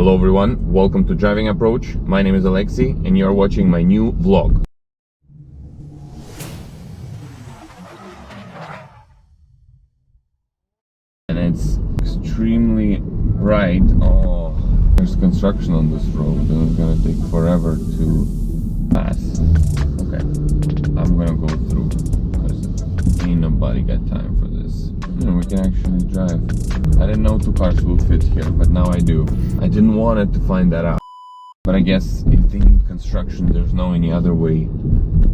Hello everyone, welcome to Driving Approach. My name is Alexei and you're watching my new vlog. And it's extremely bright. Oh, there's construction on this road and it's gonna take forever to pass. Okay, I'm gonna go through because ain't nobody got time for this. We can actually drive. I didn't know two cars will fit here, but now I do. I didn't want it to find that out. But I guess if they need construction, there's no any other way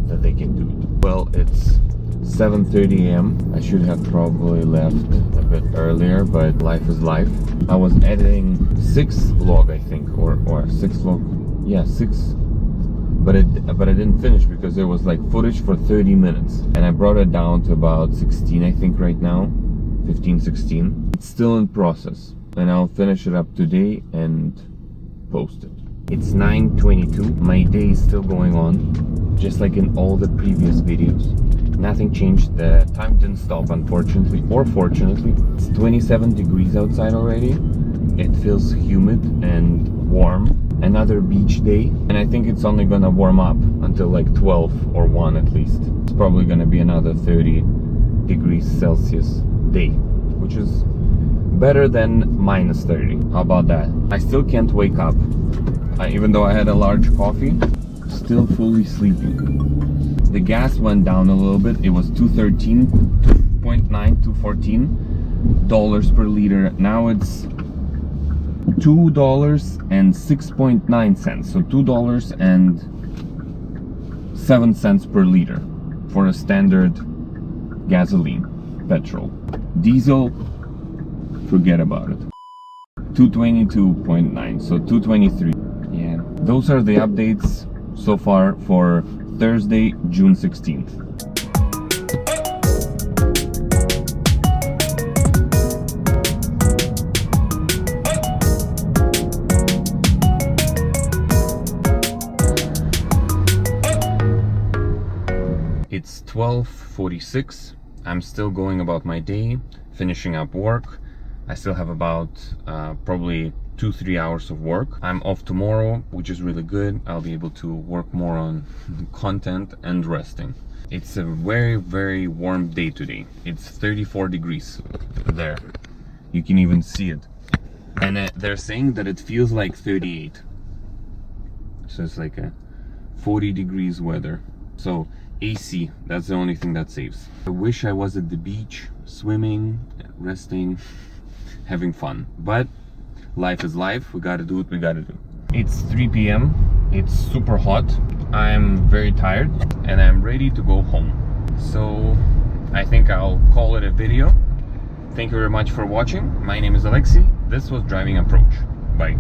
that they can do it. Well, it's 7:30 a.m. I should have probably left a bit earlier, but life is life. I was editing 6 vlog, I think, or 6 vlog. Yeah, 6. But I didn't finish because there was like footage for 30 minutes. And I brought it down to about 16, I think, right now. 15, 16. It's still in process. And I'll finish it up today and post it. It's 9:22. My day is still going on, just like in all the previous videos. Nothing changed. The time didn't stop, unfortunately, or fortunately. It's 27 degrees outside already. It feels humid and warm. Another beach day, and I think it's only gonna warm up until like 12 or 1 at least. It's probably gonna be another 30 degrees Celsius day, which is better than minus 30. How about that? I still can't wake up. Even though I had a large coffee, still fully sleepy. The gas went down a little bit. It was $2.13, $2.9, $2.14 per liter. Now it's $2.06.9, so $2.07 per liter for a standard gasoline, petrol. Diesel, forget about it. 222.9, so 223. Yeah, those are the updates so far for Thursday, June 16th. It's 12:46. I'm still going about my day, finishing up work. I still have about probably 2-3 hours of work. I'm off tomorrow, which is really good. I'll be able to work more on content and resting. It's a very, very warm day today. It's 34 degrees there. You can even see it. And they're saying that it feels like 38. So it's like a 40 degrees weather. So AC, that's the only thing that saves. I wish I was at the beach, swimming, resting, having fun. But life is life. We gotta do what we gotta do. It's 3 p.m. It's super hot. I'm very tired and I'm ready to go home. So I think I'll call it a video. Thank you very much for watching. My name is Alexei. This was Driving Approach. Bye.